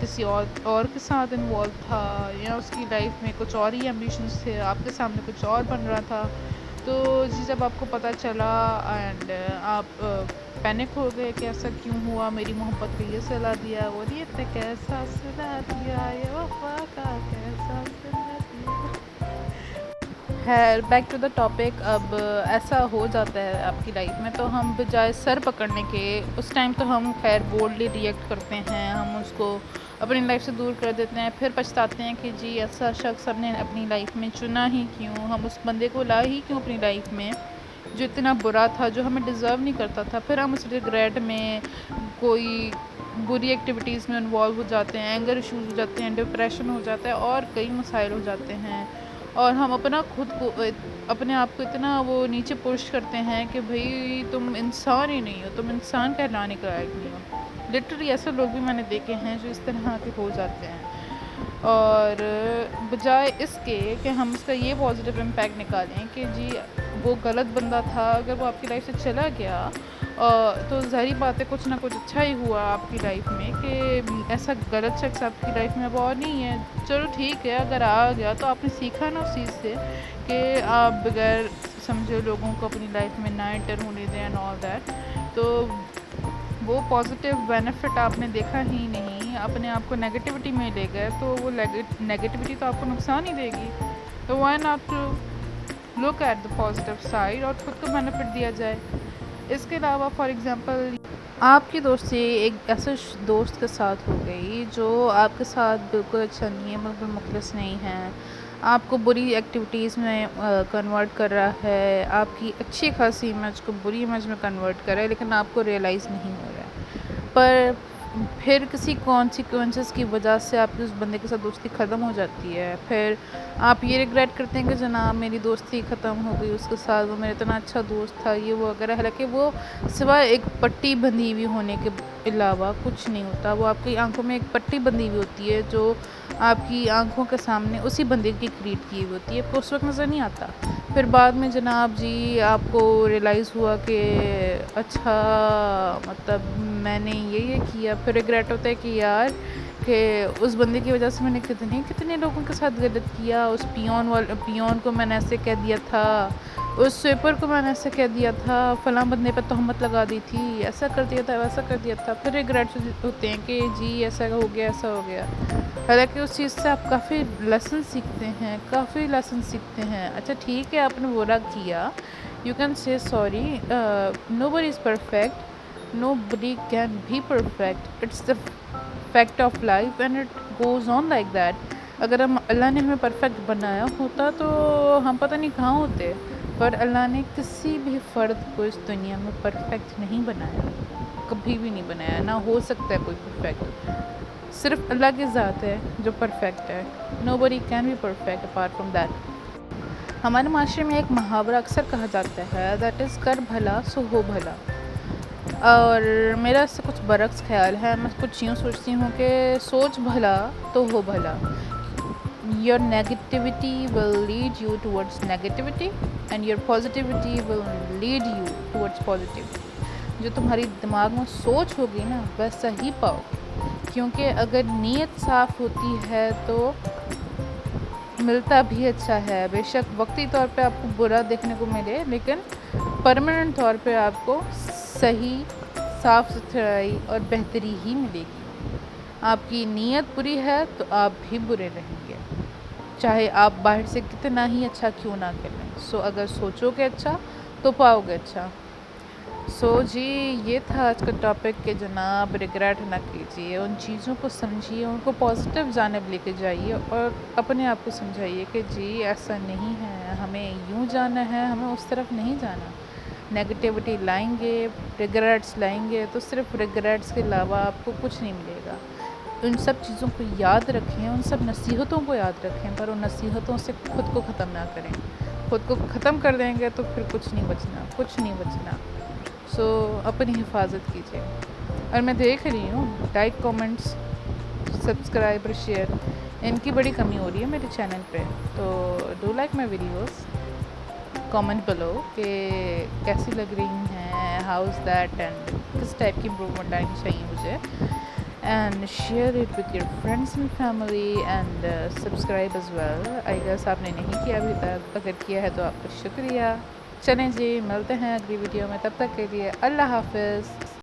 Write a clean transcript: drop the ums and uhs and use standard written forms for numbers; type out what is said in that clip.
کسی اور کے ساتھ انوالو تھا، یا اس کی لائف میں کچھ اور ہی ایمبیشنس تھے، آپ کے سامنے کچھ اور بن رہا تھا. تو جی جب آپ کو پتہ چلا اینڈ آپ پینک ہو گئے کہ ایسا کیوں ہوا، میری محبت کو یہ صلا دیا، اور یہ تو کیسا صلا دیا، یہ وفا کا کیسا صلا دیا. خیر بیک ٹو دا ٹاپک. اب ایسا ہو جاتا ہے آپ کی لائف میں، تو ہم بجائے سر پکڑنے کے اس ٹائم تو ہم خیر بولڈلی ریئیکٹ کرتے ہیں، ہم اس کو اپنی لائف سے دور کر دیتے ہیں، پھر پچھتاتے ہیں کہ جی ایسا شخص ہم نے اپنی لائف میں چنا ہی کیوں، ہم اس بندے کو لا ہی کیوں اپنی لائف میں جو اتنا برا تھا، جو ہمیں ڈیزرو نہیں کرتا تھا. پھر ہم اس ریگریٹ میں کوئی بری ایکٹیویٹیز میں انوالو ہو جاتے ہیں، اینگر ایشوز ہو جاتے ہیں، ڈپریشن ہو جاتا ہے، اور کئی مسائل ہو جاتے ہیں. اور ہم اپنے آپ کو اتنا وہ نیچے پش کرتے ہیں کہ بھئی تم انسان ہی نہیں ہو، تم انسان کہلانے کا لائق نہیں ہو. لٹرلی ایسے لوگ بھی میں نے دیکھے ہیں جو اس طرح کے ہو جاتے ہیں. اور بجائے اس کے کہ ہم اس کا یہ پازیٹیو امپیکٹ نکالیں کہ جی وہ غلط بندہ تھا، اگر وہ آپ کی لائف سے چلا گیا تو ظاہری بات ہے کچھ نہ کچھ اچھا ہی ہوا آپ کی لائف میں، کہ ایسا غلط شخص آپ کی لائف میں اب اور نہیں ہے. چلو ٹھیک ہے، اگر آ گیا تو آپ نے سیکھا نا اس چیز سے کہ آپ بغیر سمجھے لوگوں کو اپنی لائف میں نہ انٹر ہونے دیں اینڈ آل دیٹ. تو وہ پازیٹیو بینیفٹ آپ نے دیکھا ہی نہیں، اپنے آپ کو نیگیٹیوٹی میں لے گئے، تو وہ نیگیٹیوٹی تو آپ کو نقصان ہی دے گی. تو why not to look at the positive side اور خود کو بینیفٹ دیا جائے. اس کے علاوہ فار ایگزامپل آپ کی دوستی ایک ایسے دوست کے ساتھ ہو گئی جو آپ کے ساتھ بالکل اچھا نہیں ہے، بالکل مخلص نہیں ہے، آپ کو بری ایکٹیویٹیز میں کنورٹ کر رہا ہے، آپ کی اچھی خاصی امیج کو بری امیج میں کنورٹ کر رہا ہے، لیکن آپ کو ریئلائز نہیں ہو رہا ہے. پر پھر کسی کانسیکوینسز کی وجہ سے آپ کی اس بندے کے ساتھ دوستی ختم ہو جاتی ہے. پھر آپ یہ ریگریٹ کرتے ہیں کہ جناب میری دوستی ختم ہو گئی اس کے ساتھ، وہ میرا اتنا اچھا دوست تھا، یہ وہ وغیرہ. حالانکہ وہ سوائے ایک پٹی بندھی ہوئی ہونے کے علاوہ کچھ نہیں ہوتا. وہ آپ کی آنکھوں میں ایک پٹی بندھی ہوئی ہوتی ہے جو آپ کی آنکھوں کے سامنے اسی بندے کی کریٹ کی ہوئی ہوتی ہے، اس وقت نظر نہیں آتا. پھر بعد میں جناب جی آپ کو ریئلائز ہوا کہ اچھا مطلب میں نے یہ کیا. پھر ریگریٹ ہوتا ہے کہ یار کہ اس بندے کی وجہ سے میں نے کتنے لوگوں کے ساتھ غلط کیا. اس پیون کو میں نے ایسے کہہ دیا تھا، اس سویپر کو میں نے ایسے کہہ دیا تھا، فلاں بندے پہ تہمت لگا دی تھی، ایسا کر دیا تھا، ویسا کر دیا تھا. پھر ریگریٹ ہوتے ہیں کہ جی ایسا ہو گیا، ایسا ہو گیا. حالانکہ اس چیز سے آپ کافی لیسن سیکھتے ہیں. اچھا ٹھیک ہے آپ نے برا کیا، you can say sorry. Nobody is perfect, nobody can be perfect, it's the fact of life and it goes on like that. اگر اللہ نے ہمیں پرفیکٹ بنایا ہوتا تو ہم پتہ نہیں کہاں ہوتے. پر اللہ نے کسی بھی فرد کو اس دنیا میں پرفیکٹ نہیں بنایا، کبھی بھی نہیں بنایا، نہ ہو سکتا ہے کوئی پرفیکٹ. صرف اللہ کی ذات ہے جو پرفیکٹ ہے. Nobody can be perfect apart from that. ہمارے معاشرے میں ایک محاورہ اکثر کہا جاتا ہے دیٹ از کر بھلا سو ہو بھلا. اور میرا اس سے کچھ برعکس خیال ہے. میں کچھ یوں سوچتی ہوں کہ سوچ بھلا تو ہو بھلا. Your negativity will lead you towards negativity and your positivity will lead you towards positivity. جو تمہاری دماغ میں سوچ ہوگی نا ویسا ہی پاؤ. کیونکہ اگر نیت صاف ہوتی ہے تو ملتا بھی اچھا ہے. بے شک وقتی طور پہ آپ کو برا دیکھنے کو ملے، لیکن پرماننٹ طور پہ آپ کو صحیح، صاف ستھرائی اور بہتری ہی ملے گی. آپ کی نیت بری ہے تو آپ بھی برے رہیں گے، چاہے آپ باہر سے کتنا ہی اچھا کیوں نہ کریں. سو اگر سوچو گے اچھا تو پاؤ گے اچھا. سو جی یہ تھا آج کا ٹاپک کہ جناب ریگریٹ نہ کیجیے، ان چیزوں کو سمجھیے، ان کو پازیٹیو جانب لے کے جائیے اور اپنے آپ کو سمجھائیے کہ جی ایسا نہیں ہے، ہمیں یوں جانا ہے، ہمیں اس طرف نہیں جانا. نیگیٹیوٹی لائیں گے، ریگریٹس لائیں گے تو صرف ریگریٹس کے علاوہ آپ کو کچھ نہیں ملے گا. ان سب چیزوں کو یاد رکھیں، ان سب نصیحتوں کو یاد رکھیں، پر ان نصیحتوں سے خود کو ختم نہ کریں. خود کو ختم کر دیں گے تو پھر کچھ نہیں بچنا. سو اپنی حفاظت کیجیے. اور میں دیکھ رہی ہوں لائک، کامنٹس، سبسکرائب اور شیئر ان کی بڑی کمی ہو رہی ہے میرے چینل پہ. تو do like my videos, comment below کہ کیسی لگ رہی ہیں، ہاؤ از دیٹ اینڈ کس ٹائپ کی امپرومنٹ آنی چاہیے مجھے. and share it with your friends and family and subscribe as well. I guess آپ نے نہیں کیا ابھی تک، اگر کیا ہے تو آپ کا شکریہ. چلیں جی، ملتے ہیں اگلی ویڈیو میں، تب تک کے لیے اللہ حافظ.